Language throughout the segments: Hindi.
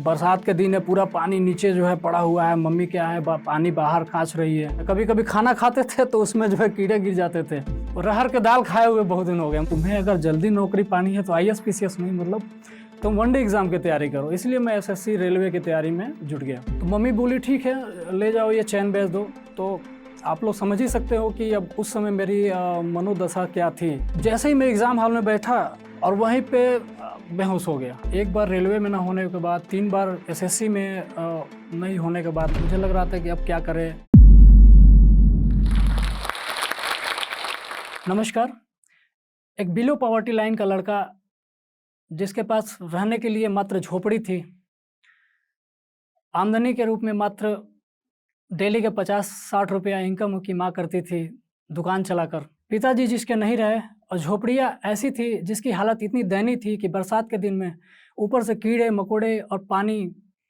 बरसात के दिन है, पूरा पानी नीचे जो है पड़ा हुआ है। मम्मी क्या है पानी बाहर खींच रही है। कभी कभी खाना खाते थे तो उसमें जो है कीड़े गिर जाते थे। और रहर के दाल खाए हुए बहुत दिन हो गए। तुम्हें अगर जल्दी नौकरी पानी है तो IAS PCS नहीं, मतलब तुम वनडे एग्जाम की तैयारी करो। इसलिए मैं SSC रेलवे की तैयारी में जुट गया। तो मम्मी बोली ठीक है ले जाओ, ये चैन बेच दो। तो आप लोग समझ ही सकते हो कि अब उस समय मेरी मनोदशा क्या थी। जैसे ही मैं एग्ज़ाम हॉल में बैठा और वहीं पे बेहोश हो गया। एक बार रेलवे में ना होने के बाद, 3 बार SSC में नहीं होने के बाद मुझे लग रहा था कि अब क्या करें। नमस्कार। एक बिलो पॉवर्टी लाइन का लड़का जिसके पास रहने के लिए मात्र झोपड़ी थी, आमदनी के रूप में मात्र डेली के 50-60 रुपया इनकम की माँ करती थी दुकान चलाकर। पिताजी जिसके नहीं रहे और झोपड़ियाँ ऐसी थी जिसकी हालत इतनी दयनीय थी कि बरसात के दिन में ऊपर से कीड़े मकोड़े और पानी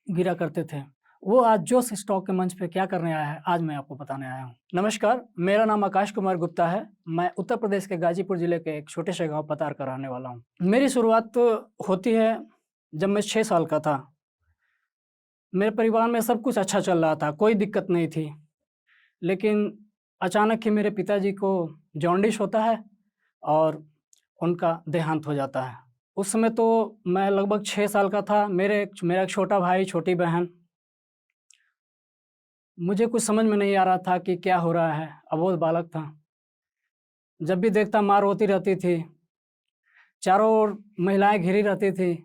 गिरा करते थे। वो आज जोश स्टॉक के मंच पे क्या करने आया है, आज मैं आपको बताने आया हूँ। नमस्कार, मेरा नाम आकाश कुमार गुप्ता है। मैं उत्तर प्रदेश के गाजीपुर जिले के एक छोटे से गाँव पतार का रहने वाला हूँ। मेरी शुरुआत तो होती है जब मैं 6 साल का था। मेरे परिवार में सब कुछ अच्छा चल रहा था, कोई दिक्कत नहीं थी। लेकिन अचानक ही मेरे पिताजी को जॉन्डिस होता है और उनका देहांत हो जाता है। उस समय तो मैं लगभग 6 साल का था। मेरा एक छोटा भाई, छोटी बहन। मुझे कुछ समझ में नहीं आ रहा था कि क्या हो रहा है, अबोध बालक था। जब भी देखता माँ रोती रहती थी, चारों ओर महिलाएं घिरी रहती थी।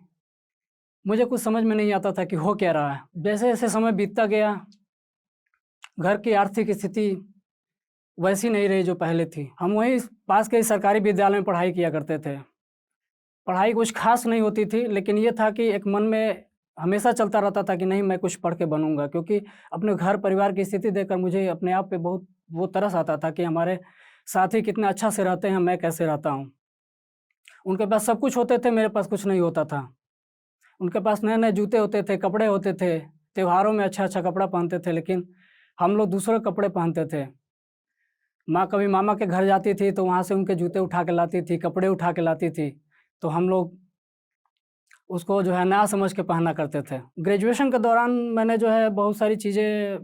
मुझे कुछ समझ में नहीं आता था कि हो क्या रहा है। जैसे-जैसे समय बीतता गया, घर की आर्थिक स्थिति वैसी नहीं रही जो पहले थी। हम वहीं पास के सरकारी विद्यालय में पढ़ाई किया करते थे। पढ़ाई कुछ खास नहीं होती थी, लेकिन ये था कि एक मन में हमेशा चलता रहता था कि नहीं, मैं कुछ पढ़ के बनूँगा। क्योंकि अपने घर परिवार की स्थिति देखकर मुझे अपने आप पे बहुत वो तरस आता था कि हमारे साथी कितना अच्छा से रहते हैं, मैं कैसे रहता हूँ। उनके पास सब कुछ होते थे, मेरे पास कुछ नहीं होता था। उनके पास नए-नए जूते होते थे, कपड़े होते थे, त्योहारों में अच्छा-अच्छा कपड़ा पहनते थे, लेकिन हम लोग दूसरे कपड़े पहनते थे। माँ कभी मामा के घर जाती थी तो वहाँ से उनके जूते उठा के लाती थी, कपड़े उठा के लाती थी, तो हम लोग उसको जो है नया समझ के पहना करते थे। ग्रेजुएशन के दौरान मैंने जो है बहुत सारी चीज़ें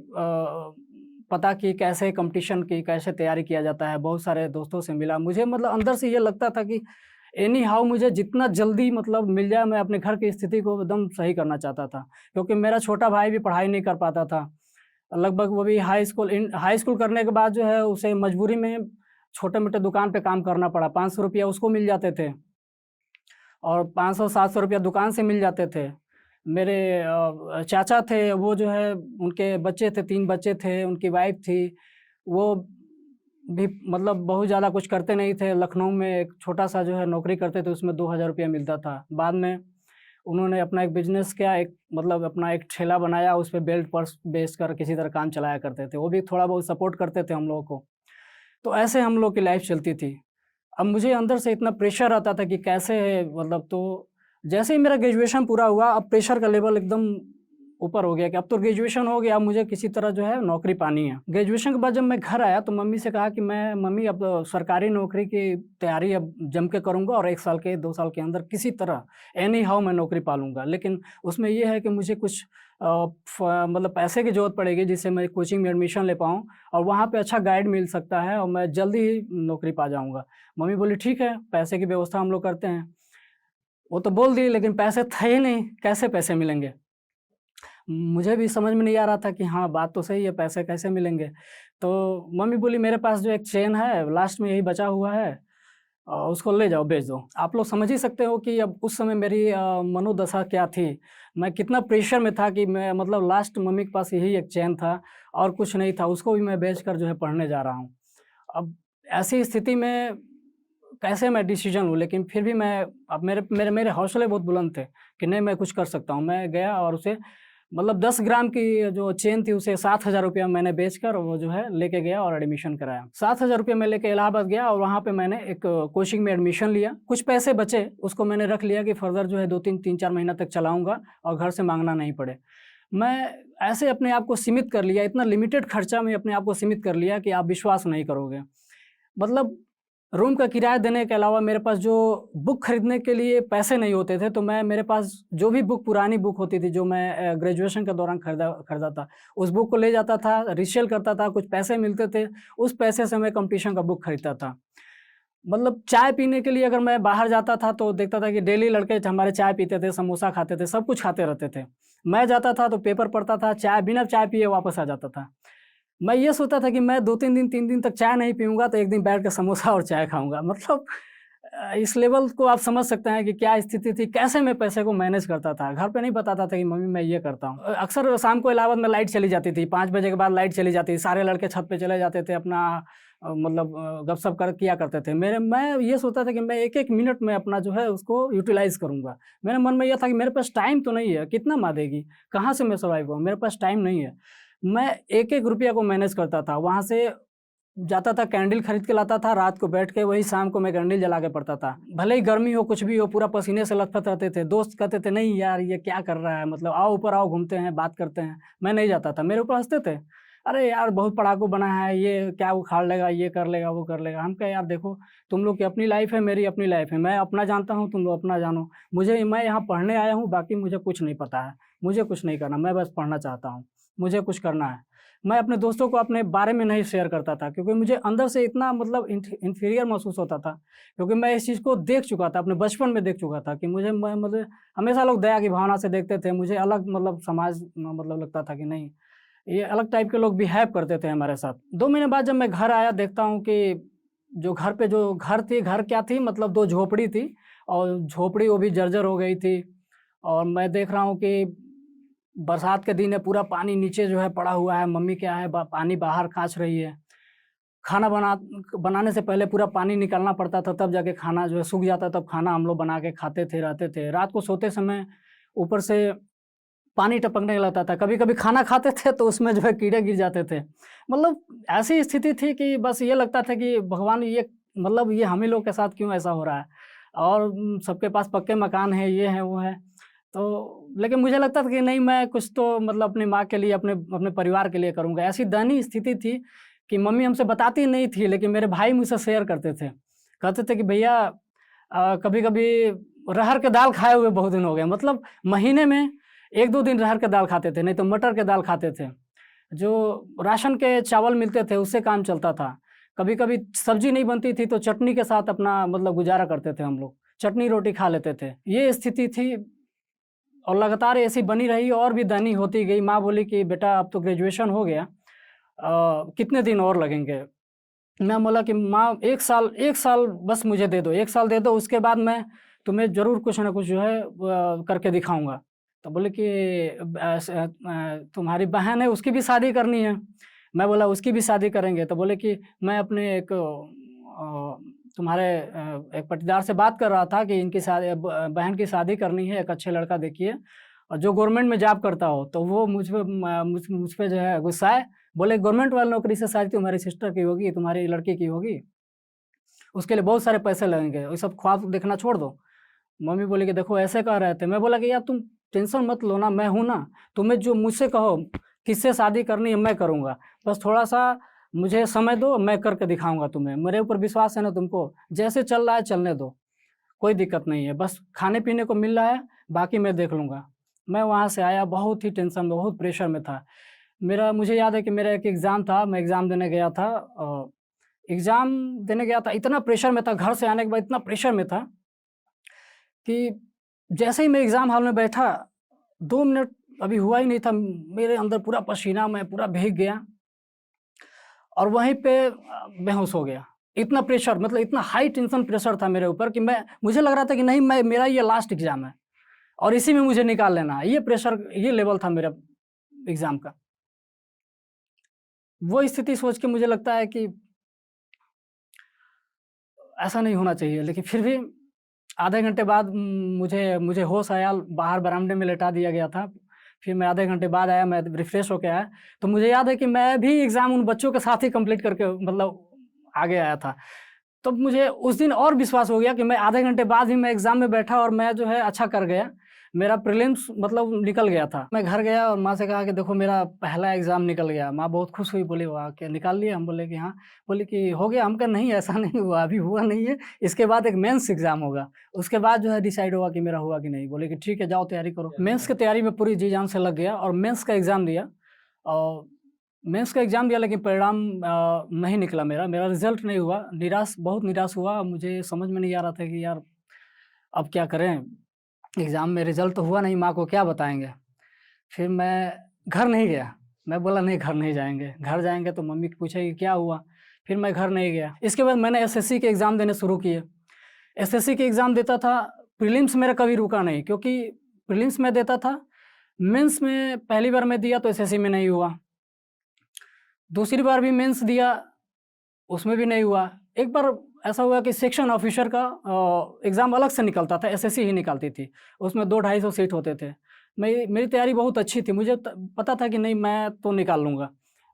पता की, कैसे कॉम्पिटिशन की, कैसे तैयारी किया जाता है, बहुत सारे दोस्तों से मिला। मुझे मतलब अंदर से ये लगता था कि एनी हाउ मुझे जितना जल्दी मतलब मिल जाए, मैं अपने घर की स्थिति को एकदम सही करना चाहता था। क्योंकि मेरा छोटा भाई भी पढ़ाई नहीं कर पाता था। लगभग वो भी हाई स्कूल करने के बाद जो है उसे मजबूरी में छोटे-मोटे दुकान पे काम करना पड़ा। 500 रुपया उसको मिल जाते थे और 500-700 रुपया दुकान से मिल जाते थे। मेरे चाचा थे, वो जो है उनके बच्चे थे, 3 बच्चे थे, उनकी वाइफ़ थी। वो भी मतलब बहुत ज़्यादा कुछ करते नहीं थे। लखनऊ में एक छोटा-सा जो है नौकरी करते थे, उसमें 2000 रुपया मिलता था। बाद में उन्होंने अपना एक बिज़नेस किया, एक मतलब अपना एक ठेला बनाया, उसपे बेल्ट पर्स बेचकर किसी तरह काम चलाया करते थे। वो भी थोड़ा बहुत सपोर्ट करते थे हम लोगों को। तो ऐसे हम लोग की लाइफ़ चलती थी। अब मुझे अंदर से इतना प्रेशर आता था कि कैसे मतलब, तो जैसे ही मेरा ग्रेजुएशन पूरा हुआ, अब प्रेशर का लेवल एकदम ऊपर हो गया कि अब तो ग्रेजुएशन हो गया, अब मुझे किसी तरह जो है नौकरी पानी है। ग्रेजुएशन के बाद जब मैं घर आया तो मम्मी से कहा कि मैं मम्मी अब सरकारी नौकरी की तैयारी अब जम के करूँगा और 1 साल के 2 साल के अंदर किसी तरह एनी हाउ मैं नौकरी पा लूँगा। लेकिन उसमें ये है कि मुझे कुछ मतलब पैसे की ज़रूरत पड़ेगी जिससे मैं कोचिंग में एडमिशन ले पाऊँ और वहाँ पे अच्छा गाइड मिल सकता है और मैं जल्दी ही नौकरी पा जाऊँगा। मम्मी बोली ठीक है, पैसे की व्यवस्था हम लोग करते हैं। वो तो बोल दी, लेकिन पैसे थे ही नहीं, कैसे पैसे मिलेंगे? मुझे भी समझ में नहीं आ रहा था कि हाँ, बात तो सही है, पैसे कैसे मिलेंगे? तो मम्मी बोली मेरे पास जो एक चेन है, लास्ट में यही बचा हुआ है, उसको ले जाओ, बेच दो। आप लोग समझ ही सकते हो कि अब उस समय मेरी मनोदशा क्या थी। मैं कितना प्रेशर में था कि मैं मतलब लास्ट मम्मी के पास यही एक चेन था और कुछ नहीं था, उसको भी मैं बेचकर जो है पढ़ने जा रहा हूँ। अब ऐसी स्थिति में कैसे मैं डिसीज़न लूँ? लेकिन फिर भी मैं, अब मेरे मेरे मेरे हौसले बहुत बुलंद थे कि नहीं, मैं कुछ कर सकता हूँ। मैं गया और उसे मतलब 10 ग्राम की जो चेन थी उसे 7,000 रुपया मैंने बेचकर वो जो है लेके गया और एडमिशन कराया। 7,000 रुपया मैं लेके इलाहाबाद गया और वहाँ पे मैंने एक कोचिंग में एडमिशन लिया। कुछ पैसे बचे, उसको मैंने रख लिया कि फर्दर जो है 2-3 महीना तक चलाऊँगा और घर से माँगना नहीं पड़े। मैं ऐसे अपने आप को सीमित कर लिया, इतना लिमिटेड खर्चा में अपने आप को सीमित कर लिया कि आप विश्वास नहीं करोगे। मतलब रूम का किराया देने के अलावा मेरे पास जो बुक खरीदने के लिए पैसे नहीं होते थे, तो मेरे पास जो भी बुक पुरानी बुक होती थी जो मैं ग्रेजुएशन के दौरान खरीदा था, उस बुक को ले जाता था, रीसेल करता था, कुछ पैसे मिलते थे, उस पैसे से मैं कॉम्पिटिशन का बुक खरीदता था। मतलब चाय पीने के लिए अगर मैं बाहर जाता था तो देखता था कि डेली लड़के हमारे चाय पीते थे, समोसा खाते थे, सब कुछ खाते रहते थे। मैं जाता था तो पेपर पढ़ता था, चाय बिना चाय पिए वापस आ जाता था। मैं ये सोचता था कि मैं 2-3 दिन 3 दिन तक चाय नहीं पीऊँगा तो एक दिन बैठ के समोसा और चाय खाऊँगा। मतलब इस लेवल को आप समझ सकते हैं कि क्या स्थिति थी, कैसे मैं पैसे को मैनेज करता था। घर पे नहीं बताता था कि मम्मी मैं ये करता हूँ। अक्सर शाम को इलाहाबाद में लाइट चली जाती थी, 5 बजे के बाद लाइट चली जाती थी, सारे लड़के छत पे चले जाते थे अपना मतलब गपशप किया करते थे। मैं ये सोचता था कि मैं 1-1 मिनट में अपना जो है उसको यूटिलाइज़ करूँगा। मेरे मन में ये था कि मेरे पास टाइम तो नहीं है, कितना माँ देगी? कहाँ से मैं सर्वाइव करूँ? मेरे पास टाइम नहीं है। मैं एक-एक रुपया को मैनेज करता था। वहाँ से जाता था, कैंडल खरीद के लाता था, रात को बैठ के वही शाम को मैं कैंडल जला के पढ़ता था। भले ही गर्मी हो, कुछ भी हो, पूरा पसीने से लथपथ रहते थे। दोस्त कहते थे, "नहीं यार, ये क्या कर रहा है? मतलब आओ ऊपर आओ, घूमते हैं, बात करते हैं।" मैं नहीं जाता था। मेरे ऊपर हँसते थे, "अरे यार, बहुत पढ़ाकू बना है, ये क्या उखाड़ लेगा, ये कर लेगा, वो कर लेगा।" हम कहे, "यार देखो, तुम लोग की अपनी लाइफ़ है, मेरी अपनी लाइफ़ है। मैं अपना जानता हूँ, तुम लोग अपना जानो। मैं यहाँ पढ़ने आया हूँ, बाकी मुझे कुछ नहीं पता है। मुझे कुछ नहीं करना, मैं बस पढ़ना चाहता हूँ। मुझे कुछ करना है।" मैं अपने दोस्तों को अपने बारे में नहीं शेयर करता था क्योंकि मुझे अंदर से इतना मतलब इन्फीरियर महसूस होता था क्योंकि मैं इस चीज़ को देख चुका था, अपने बचपन में देख चुका था कि मुझे हमेशा लोग दया की भावना से देखते थे। मुझे अलग मतलब समाज मतलब लगता था कि नहीं, ये अलग टाइप के लोग बिहेव करते थे हमारे साथ। 2 महीने बाद जब मैं घर आया देखता हूँ कि जो घर थी, घर क्या थी मतलब 2 झोपड़ी थी और झोपड़ी वो भी जर्जर हो गई थी और मैं देख रहा हूँ कि बरसात के दिन है, पूरा पानी नीचे जो है पड़ा हुआ है, मम्मी क्या है पानी बाहर खींच रही है। खाना बनाने से पहले पूरा पानी निकालना पड़ता था, तब जाके खाना जो है सूख जाता, तब खाना हम लोग बना के खाते थे, रहते थे। रात को सोते समय ऊपर से पानी टपकने लगता था, कभी-कभी खाना खाते थे तो उसमें जो है कीड़े गिर जाते थे। मतलब ऐसी स्थिति थी कि बस ये लगता था कि भगवान ये मतलब ये हम ही लोग के साथ क्यों ऐसा हो रहा है? और सबके पास पक्के मकान हैं, ये है, वो है। तो लेकिन मुझे लगता था कि नहीं मैं कुछ तो मतलब अपनी माँ के लिए, अपने अपने परिवार के लिए करूँगा। ऐसी दयनीय स्थिति थी कि मम्मी हमसे बताती नहीं थी, लेकिन मेरे भाई मुझसे शेयर करते थे। कहते थे कि भैया कभी-कभी अरहर के दाल खाए हुए बहुत दिन हो गए। मतलब महीने में 1-2 दिन अरहर के दाल खाते थे, नहीं तो मटर के दाल खाते थे। जो राशन के चावल मिलते थे, उससे काम चलता था। कभी-कभी सब्ज़ी नहीं बनती थी, तो चटनी के साथ अपना मतलब गुज़ारा करते थे हम लोग। चटनी-रोटी खा लेते थे। ये स्थिति थी और लगातार ऐसी बनी रही और भी दयनीय होती गई। माँ बोली कि बेटा अब तो ग्रेजुएशन हो गया कितने दिन और लगेंगे? मैं बोला कि माँ 1 साल बस मुझे दे दो, 1 साल दे दो उसके बाद मैं तुम्हें ज़रूर कुछ ना कुछ जो है करके दिखाऊँगा। तो बोले कि तुम्हारी बहन है उसकी भी शादी करनी है। मैं बोला उसकी भी शादी करेंगे। तो बोले कि मैं अपने एक तुम्हारे एक पटीदार से बात कर रहा था कि इनकी बहन की शादी करनी है, एक अच्छे लड़का देखिए और जो गवर्नमेंट में जॉब करता हो। तो वो मुझ पे जो है गुस्साए, बोले गवर्नमेंट वाली नौकरी से शादी तुम्हारी सिस्टर की होगी, तुम्हारी लड़की की होगी, उसके लिए बहुत सारे पैसे लगेंगे, ये सब ख्वाब देखना छोड़ दो। मम्मी बोली कि देखो ऐसे कह रहे थे। मैं बोला कि यार तुम टेंशन मत लो ना, मैं हूँ ना, तुम्हें जो मुझसे कहो किससे शादी करनी है मैं करूँगा। बस थोड़ा-सा मुझे समय दो, मैं करके दिखाऊँगा तुम्हें। मेरे ऊपर विश्वास है ना तुमको, जैसे चल रहा है चलने दो, कोई दिक्कत नहीं है। बस खाने-पीने को मिल रहा है, बाकी मैं देख लूँगा। मैं वहाँ से आया बहुत ही टेंशन में, बहुत प्रेशर में था। मुझे याद है कि मेरा एक एग्ज़ाम था, मैं एग्ज़ाम देने गया था एग्ज़ाम देने गया था, इतना प्रेशर में था, घर से आने के बाद इतना प्रेशर में था कि जैसे ही मैं एग्ज़ाम हॉल में बैठा, 2 मिनट अभी हुआ ही नहीं था, मेरे अंदर पूरा पसीना, मैं पूरा भीग गया और वहीं पे बेहोश हो गया। इतना प्रेशर मतलब इतना हाई टेंशन प्रेशर था मेरे ऊपर कि मुझे लग रहा था कि नहीं मेरा ये लास्ट एग्ज़ाम है और इसी में मुझे निकाल लेना है। ये प्रेशर, ये लेवल था मेरा एग्ज़ाम का। वो स्थिति सोच के मुझे लगता है कि ऐसा नहीं होना चाहिए, लेकिन फिर भी आधे घंटे बाद मुझे मुझे होश आया, बाहर बरामदे में लेटा दिया गया था। फिर मैं आधे घंटे बाद आया, मैं रिफ्रेश होके आया, तो मुझे याद है कि मैं भी एग्ज़ाम उन बच्चों के साथ ही कंप्लीट करके मतलब आगे आया था। तब मुझे उस दिन और विश्वास हो गया कि मैं आधे घंटे बाद ही मैं एग्ज़ाम में बैठा और मैं जो है अच्छा कर गया। मेरा प्रीलिम्स मतलब निकल गया था। मैं घर गया और माँ से कहा कि देखो मेरा पहला एग्ज़ाम निकल गया। माँ बहुत खुश हुई, बोली वाह! क्या निकाल लिया? हम बोले कि हाँ। बोली कि हो गया? हम कहा नहीं ऐसा नहीं हुआ, अभी हुआ नहीं है, इसके बाद एक मेंस एग्ज़ाम होगा, उसके बाद जो है डिसाइड होगा कि मेरा हुआ कि नहीं। बोले कि ठीक है जाओ तैयारी करो। मेंस की तैयारी में पूरी जी-जान से लग गया और मेंस का एग्ज़ाम दिया और मेंस का एग्ज़ाम दिया लेकिन परिणाम नहीं निकला मेरा रिज़ल्ट नहीं हुआ। बहुत निराश हुआ। मुझे समझ में नहीं आ रहा था कि यार अब क्या करें? एग्ज़ाम में रिज़ल्ट तो हुआ नहीं, माँ को क्या बताएँगे? फिर मैं घर नहीं गया। मैं बोला नहीं घर नहीं जाएँगे, घर जाएँगे तो मम्मी पूछेगी क्या हुआ? फिर मैं घर नहीं गया। इसके बाद मैंने एसएससी के एग्ज़ाम देने शुरू किए। एसएससी के एग्ज़ाम देता था, प्रीलिम्स मेरा कभी रुका नहीं क्योंकि प्रीलिम्स में देता था, मेंस में पहली बार मैं दिया तो एसएससी में नहीं हुआ। दूसरी बार भी मेंस दिया, उसमें भी नहीं हुआ। एक बार ऐसा हुआ कि सेक्शन ऑफिसर का एग्ज़ाम अलग से निकलता था, एसएससी ही निकालती थी। उसमें 2 250 सीट होते थे। मेरी तैयारी बहुत अच्छी थी, मुझे पता था कि नहीं मैं तो निकाल लूँगा।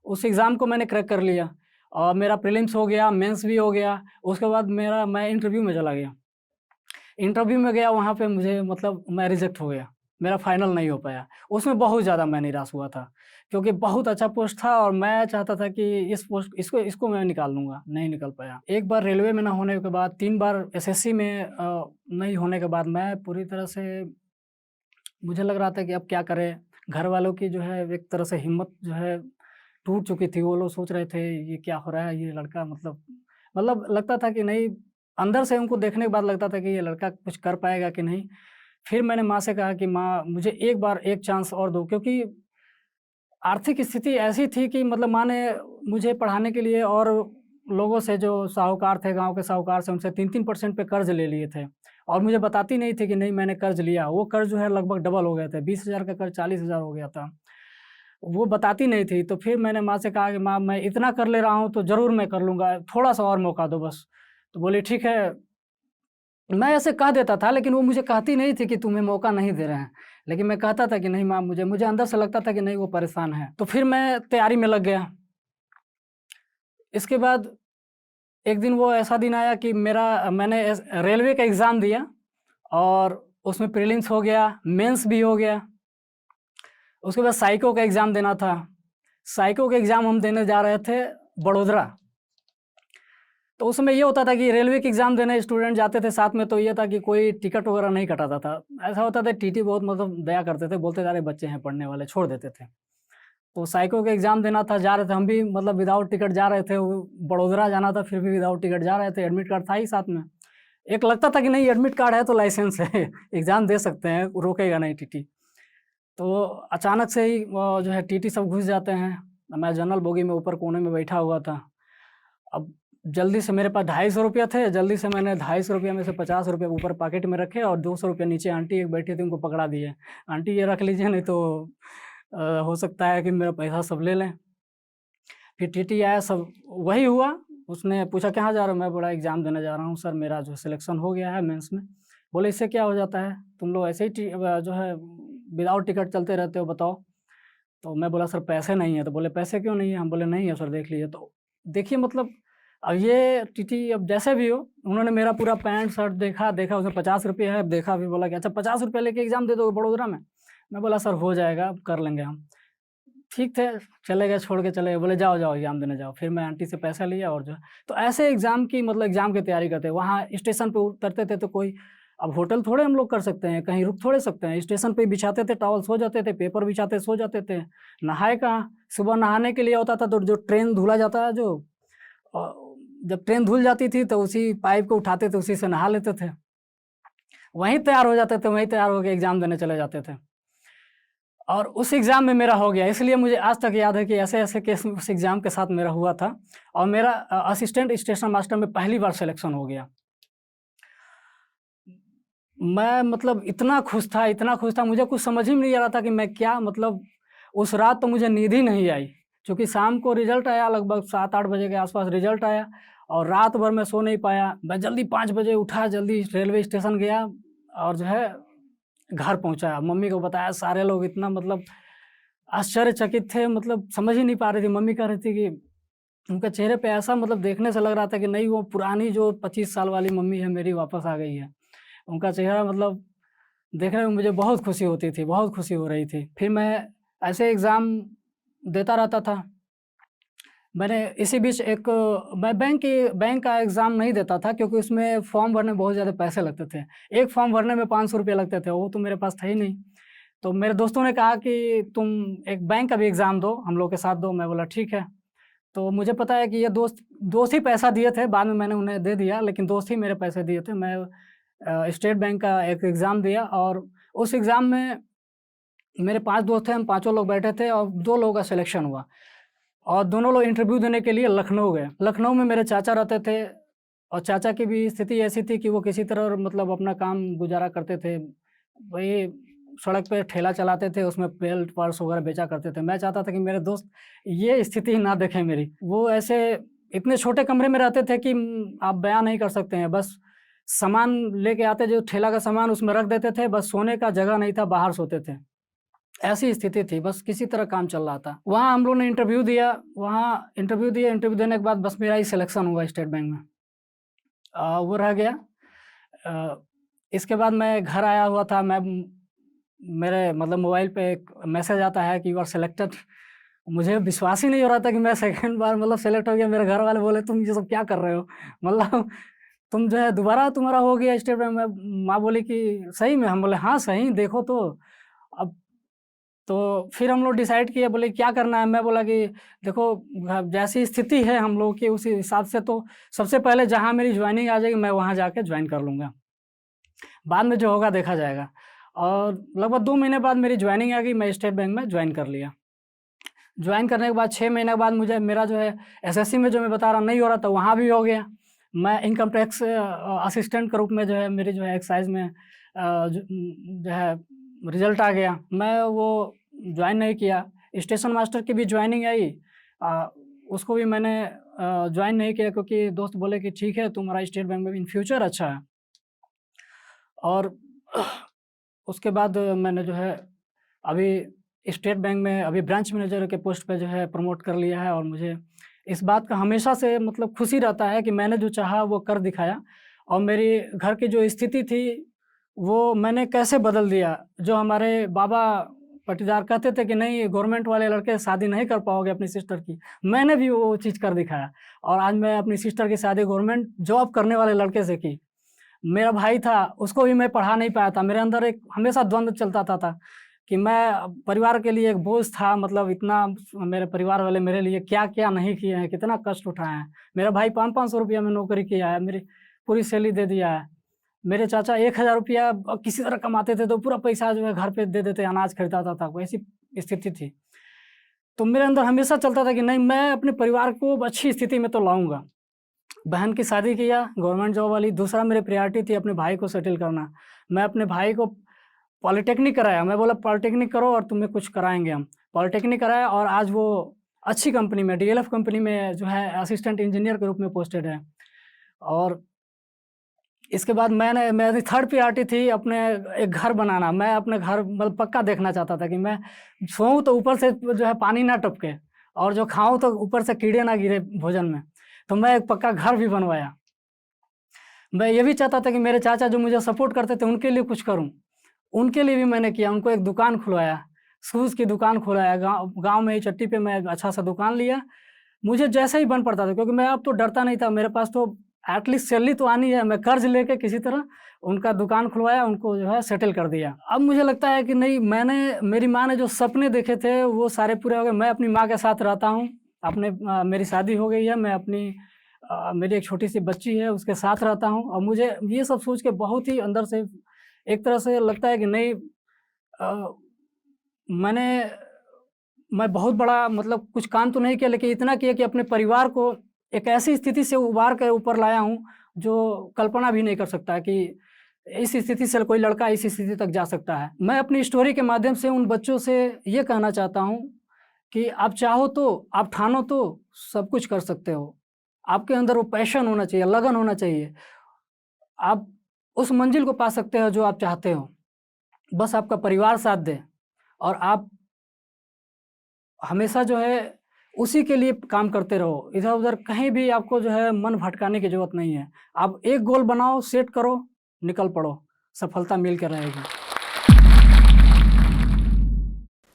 उस एग्ज़ाम को मैंने क्रैक कर लिया और मेरा प्रीलिम्स हो गया, मेंस भी हो गया। उसके बाद मैं इंटरव्यू में चला गया। इंटरव्यू में गया वहाँ पे मुझे मतलब मैं रिजेक्ट हो गया, मेरा फाइनल नहीं हो पाया। उसमें बहुत ज़्यादा मैं निराश हुआ था, क्योंकि बहुत अच्छा पोस्ट था और मैं चाहता था कि इस पोस्ट इसको इसको मैं निकाल लूँगा, नहीं निकल पाया। एक बार रेलवे में ना होने के बाद 3 बार एसएससी में नहीं होने के बाद मैं पूरी तरह से मुझे लग रहा था कि अब क्या करें? घर वालों की जो है एक तरह से हिम्मत जो है टूट चुकी थी। वो लोग सोच रहे थे ये क्या हो रहा है? ये लड़का मतलब लगता था कि नहीं अंदर से उनको देखने के बाद लगता था कि ये लड़का कुछ कर पाएगा कि नहीं। फिर मैंने माँ से कहा कि माँ मुझे एक बार एक चांस और दो क्योंकि आर्थिक स्थिति ऐसी थी कि मतलब माँ ने मुझे पढ़ाने के लिए और लोगों से जो साहूकार थे, गाँव के साहूकार से उनसे 3-3% पे कर्ज़ ले लिए थे और मुझे बताती नहीं थी कि नहीं मैंने कर्ज़ लिया। वो कर्ज़ जो है लगभग डबल हो गए थे, 20,000 का कर्ज़ 40,000 हो गया था। वो बताती नहीं थी, तो फिर मैंने माँ से कहा कि माँ मैं इतना कर ले रहा हूँ तो ज़रूर मैं कर लूँगा, थोड़ा-सा और मौका दो बस। तो बोली ठीक है, मैं ऐसे कह देता था लेकिन वो मुझे कहती नहीं थी कि तुम्हें मौका नहीं दे रहे हैं। लेकिन मैं कहता था कि नहीं माँ मुझे अंदर से लगता था कि नहीं वो परेशान है। तो फिर मैं तैयारी में लग गया। इसके बाद एक दिन वो ऐसा दिन आया कि मैंने रेलवे का एग्ज़ाम दिया और उसमें प्रीलिम्स हो गया, मेंस भी हो गया। उसके बाद साइको का एग्ज़ाम देना था। साइको का एग्ज़ाम हम देने जा रहे थे बड़ोदरा। तो उस समय ये होता था कि रेलवे के एग्ज़ाम देने स्टूडेंट जाते थे साथ में, तो ये था कि कोई टिकट वगैरह नहीं कटाता था। ऐसा होता था टीटी बहुत मतलब दया करते थे, बोलते थे अरे बच्चे हैं पढ़ने वाले, छोड़ देते थे। तो साइको का एग्ज़ाम देना था, जा रहे थे हम भी मतलब विदाउट टिकट जा रहे थे। वो बड़ोदरा जाना था फिर भी विदाउट टिकट जा रहे थे, एडमिट कार्ड था ही साथ में। एक लगता था कि नहीं एडमिट कार्ड है तो लाइसेंस है, एग्ज़ाम दे सकते हैं, रोकेगा नहीं टीटी। तो अचानक से ही वो जो है टीटी सब घुस जाते हैं। मैं जनरल बोगी में ऊपर कोने में बैठा हुआ था। अब जल्दी से मेरे पास ₹250 थे, जल्दी से मैंने ₹250 में से ₹50 ऊपर पॉकेट में रखे और ₹200 नीचे आंटी एक बैठी थी उनको पकड़ा दिए। आंटी ये रख लीजिए नहीं तो हो सकता है कि मेरा पैसा सब ले लें। फिर टीटी आया सब वही हुआ, उसने पूछा कहाँ जा रहे हो? मैं बोला एग्ज़ाम देने जा रहा हूँ सर मेरा जो सिलेक्शन हो गया है मेंस में। बोले इससे क्या हो जाता है? तुम लोग ऐसे ही जो है विदाउट टिकट चलते रहते हो बताओ? तो मैं बोला सर पैसे नहीं है, तो बोले पैसे क्यों नहीं है? हम बोले नहीं है सर देख लीजिए। तो देखिए मतलब अब ये टीटी अब जैसे भी हो, उन्होंने मेरा पूरा पैंट शर्ट देखा उसमें ₹50 है, अब देखा फिर बोला कि अच्छा ₹50 लेके एग्ज़ाम दे दोगे बड़ोदरा में? मैं बोला सर हो जाएगा, अब कर लेंगे हम। ठीक थे, चले गए छोड़ के चले गए, बोले जाओ, जाओ एग्ज़ाम देने जाओ। फिर मैं आंटी से पैसा लिया और जो है तो ऐसे एग्ज़ाम की मतलब एग्ज़ाम की तैयारी करते हैं। वहाँ स्टेशन पे उतरते थे तो कोई अब होटल थोड़े हम लोग कर सकते हैं, कहीं रुक थोड़े सकते हैं। स्टेशन पे बिछाते थे टॉवल सो जाते थे, पेपर बिछाते सो जाते थे। नहाए कहाँ? सुबह नहाने के लिए होता था तो जो ट्रेन धुला जाता है जो अ, जब ट्रेन धुल जाती थी तो उसी पाइप को उठाते थे, उसी से नहा लेते थे। वहीं तैयार हो जाते थे, वहीं तैयार होके एग्ज़ाम देने चले जाते थे। और उस एग्ज़ाम में मेरा हो गया, इसलिए मुझे आज तक याद है कि ऐसे-ऐसे केस उस एग्ज़ाम के साथ मेरा हुआ था और मेरा असिस्टेंट स्टेशन मास्टर में पहली बार सिलेक्शन हो गया। मैं मतलब इतना खुश था, मुझे कुछ समझ ही नहीं आ रहा था कि मैं क्या मतलब उस रात तो मुझे नींद ही नहीं आई। चूँकि शाम को रिज़ल्ट आया लगभग 7-8 बजे के आस-पास रिज़ल्ट आया और रात भर मैं सो नहीं पाया। मैं जल्दी 5 बजे उठा, जल्दी रेलवे स्टेशन गया और जो है घर पहुँचा। मम्मी को बताया, सारे लोग इतना मतलब आश्चर्यचकित थे, मतलब समझ ही नहीं पा रही थी। मम्मी कह रही थी कि उनके चेहरे पे ऐसा मतलब देखने से लग रहा था कि नहीं वो पुरानी जो 25 साल वाली मम्मी है मेरी वापस आ गई है। उनका चेहरा मतलब देखने में मुझे बहुत खुशी होती थी, बहुत खुशी हो रही थी। फिर मैं ऐसे एग्ज़ाम देता रहता था। मैंने इसी बीच मैं बैंक का एग्ज़ाम नहीं देता था क्योंकि उसमें फ़ॉर्म भरने में बहुत ज़्यादा पैसे लगते थे। एक फ़ॉर्म भरने में ₹500 लगते थे, वो तो मेरे पास था ही नहीं। तो मेरे दोस्तों ने कहा कि तुम एक बैंक का भी एग्ज़ाम दो, हम लोग के साथ दो। मैं बोला ठीक है। तो मुझे पता है कि ये दोस्त दोस्त ही पैसा दिए थे, बाद में मैंने उन्हें दे दिया, लेकिन दोस्त ही मेरे पैसे दिए थे। मैं स्टेट बैंक का एक एग्ज़ाम दिया और उस एग्ज़ाम में मेरे 5 दोस्त थे, हम पाँचों लोग बैठे थे और 2 लोगों का सिलेक्शन हुआ और दोनों लोग इंटरव्यू देने के लिए लखनऊ गए। लखनऊ में मेरे चाचा रहते थे और चाचा की भी स्थिति ऐसी थी कि वो किसी तरह मतलब अपना काम गुज़ारा करते थे। वही सड़क पे ठेला चलाते थे, उसमें बेल्ट, पर्स वगैरह बेचा करते थे। मैं चाहता था कि मेरे दोस्त ये स्थिति ना देखें मेरी। वो ऐसे इतने छोटे कमरे में रहते थे कि आप बयान नहीं कर सकते हैं। बस सामान लेके आते, जो ठेला का सामान उसमें रख देते थे, बस सोने का जगह नहीं था, बाहर सोते थे। ऐसी स्थिति थी, बस किसी तरह काम चल रहा था। वहाँ हम लोग ने इंटरव्यू दिया, वहाँ इंटरव्यू दिया, इंटरव्यू देने के बाद बस मेरा ही सिलेक्शन हुआ स्टेट बैंक में। वो रह गया। इसके बाद मैं घर आया हुआ था, मेरे मतलब मोबाइल पे एक मैसेज आता है कि यू आर सिलेक्टेड। मुझे विश्वास ही नहीं हो रहा था कि मैं सेकंड बार मतलब सेलेक्ट हो गया। मेरे घर वाले बोले, "तुम ये सब क्या कर रहे हो? मतलब तुम जो है दोबारा तुम्हारा हो गया स्टेट बैंक में।" माँ बोली कि सही में? हम बोले, "हाँ, सही देखो तो।" अब तो फिर हम लोग डिसाइड किए, बोले क्या करना है? मैं बोला कि देखो जैसी स्थिति है हम लोगों की उसी हिसाब से तो सबसे पहले जहाँ मेरी जॉइनिंग आ जाएगी मैं वहाँ जाके जॉइन कर लूँगा। बाद में जो होगा देखा जाएगा। और लगभग 2 महीने बाद मेरी जॉइनिंग आ गई, मैं स्टेट बैंक में जॉइन कर लिया। जॉइन करने के बाद 6 महीने के बाद मुझे मेरा जो है एसएससी में जो मैं बता रहा नहीं हो रहा था, वहाँ भी हो गया। मैं इनकम टैक्स असिस्टेंट के रूप में जो है मेरी जो है एक्साइज़ में जो है रिज़ल्ट आ गया। मैं वो जॉइन नहीं किया। स्टेशन मास्टर की भी जॉइनिंग आई, अ, उसको भी मैंने जॉइन नहीं किया क्योंकि दोस्त बोले कि ठीक है तुम्हारा स्टेट बैंक में इन फ्यूचर अच्छा है। और उसके बाद मैंने जो है अभी स्टेट बैंक में अभी ब्रांच मैनेजर के पोस्ट पे जो है प्रमोट कर लिया है और मुझे इस बात का हमेशा से मतलब खुशी रहता है कि मैंने जो चाहा वो कर दिखाया और मेरी घर की जो स्थिति थी वो मैंने कैसे बदल दिया। जो हमारे बाबा पाटीदार कहते थे कि नहीं गवर्नमेंट वाले लड़के शादी नहीं कर पाओगे अपनी सिस्टर की, मैंने भी वो चीज़ कर दिखाया और आज मैं अपनी सिस्टर की शादी गवर्नमेंट जॉब करने वाले लड़के से की। मेरा भाई था, उसको भी मैं पढ़ा नहीं पाया था। मेरे अंदर एक हमेशा द्वंद चलता था कि मैं परिवार के लिए एक बोझ था, मतलब इतना मेरे परिवार वाले मेरे लिए क्या-क्या नहीं किए हैं, कितना कष्ट उठाए हैं। मेरा भाई 5-5 सौ रुपया में नौकरी किया है, मेरी पूरी सैलरी दे दिया है। मेरे चाचा 1000 रुपया किसी तरह कमाते थे, तो पूरा पैसा जो है घर पे दे देते, अनाज खरीदाता था, वैसी स्थिति थी। तो मेरे अंदर हमेशा चलता था कि नहीं मैं अपने परिवार को अच्छी स्थिति में तो लाऊँगा। बहन की शादी किया, गवर्नमेंट जॉब वाली। दूसरा मेरी प्रायोरिटी थी अपने भाई को सेटल करना। मैं अपने भाई को पॉलिटेक्निक कराया। मैं बोला पॉलिटेक्निक करो और तुम्हें कुछ कराएँगे हम। पॉलिटेक्निक कराया और आज वो अच्छी कंपनी में डीएलएफ कंपनी में जो है असिस्टेंट इंजीनियर के रूप में पोस्टेड है। और इसके बाद मेरी थर्ड प्रायोरिटी थी अपने एक घर बनाना। मैं अपने घर मतलब पक्का देखना चाहता था कि मैं सोऊँ तो ऊपर से जो है पानी ना टपके और जो खाऊँ तो ऊपर से कीड़े ना गिरे भोजन में। तो मैं एक पक्का घर भी बनवाया। मैं ये भी चाहता था कि मेरे चाचा जो मुझे सपोर्ट करते थे उनके लिए कुछ करूँ। उनके लिए भी मैंने किया, उनको एक दुकान खुलवाया, शूज़ की दुकान खुलवाया। गाँव गाँव में ही चट्टी पे मैं अच्छा-सा दुकान लिया। मुझे जैसे ही बन पड़ता था क्योंकि मैं अब तो डरता नहीं था, मेरे पास तो एटलीस्ट सैलरी तो आनी है। मैं कर्ज़ लेके किसी तरह उनका दुकान खुलवाया, उनको जो है सेटल कर दिया। अब मुझे लगता है कि नहीं मेरी माँ ने जो सपने देखे थे वो सारे पूरे हो गए। मैं अपनी माँ के साथ रहता हूँ, मेरी शादी हो गई है, मैं मेरी एक छोटी-सी बच्ची है उसके साथ रहता हूँ और मुझे ये सब सोच के बहुत ही अंदर से एक तरह से लगता है कि नहीं अ, मैंने मैं बहुत बड़ा मतलब कुछ काम तो नहीं किया लेकिन इतना किया कि अपने परिवार को एक ऐसी स्थिति से उबार कर ऊपर लाया हूँ, जो कल्पना भी नहीं कर सकता कि इस स्थिति से कोई लड़का इस स्थिति तक जा सकता है। मैं अपनी स्टोरी के माध्यम से उन बच्चों से ये कहना चाहता हूँ कि आप चाहो तो, आप ठानो तो सब कुछ कर सकते हो। आपके अंदर वो पैशन होना चाहिए, लगन होना चाहिए। आप उस मंजिल को पा सकते हो जो आप चाहते हो। बस आपका परिवार साथ दे और आप हमेशा जो है उसी के लिए काम करते रहो। इधर-उधर कहीं भी आपको जो है मन भटकाने की ज़रूरत नहीं है। आप एक गोल बनाओ, सेट करो, निकल पड़ो, सफलता मिल के रहेगी।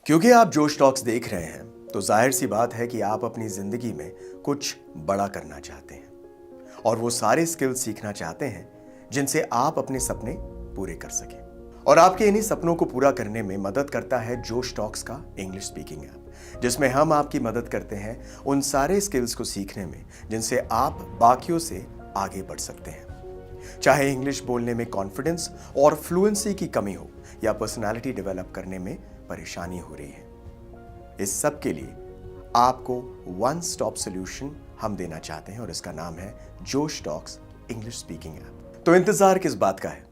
क्योंकि आप जोश टॉक्स देख रहे हैं तो जाहिर सी बात है कि आप अपनी जिंदगी में कुछ बड़ा करना चाहते हैं और वो सारे स्किल्स सीखना चाहते हैं जिनसे आप अपने सपने पूरे कर सकें। और आपके इन्हीं सपनों को पूरा करने में मदद करता है जोश टॉक्स का इंग्लिश स्पीकिंग ऐप, जिसमें हम आपकी मदद करते हैं उन सारे स्किल्स को सीखने में जिनसे आप बाकियों से आगे बढ़ सकते हैं। चाहे इंग्लिश बोलने में कॉन्फिडेंस और फ्लुएंसी की कमी हो या पर्सनालिटी डेवलप करने में परेशानी हो रही है, इस सब के लिए आपको वन स्टॉप सॉल्यूशन हम देना चाहते हैं और इसका नाम है जोश टॉक्स इंग्लिश स्पीकिंग ऐप। तो इंतजार किस बात का है?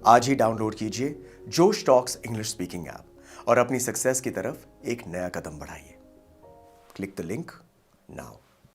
आज ही डाउनलोड कीजिए जोश टॉक्स इंग्लिश स्पीकिंग ऐप और अपनी सक्सेस की तरफ एक नया कदम बढ़ाइए। Click the link now.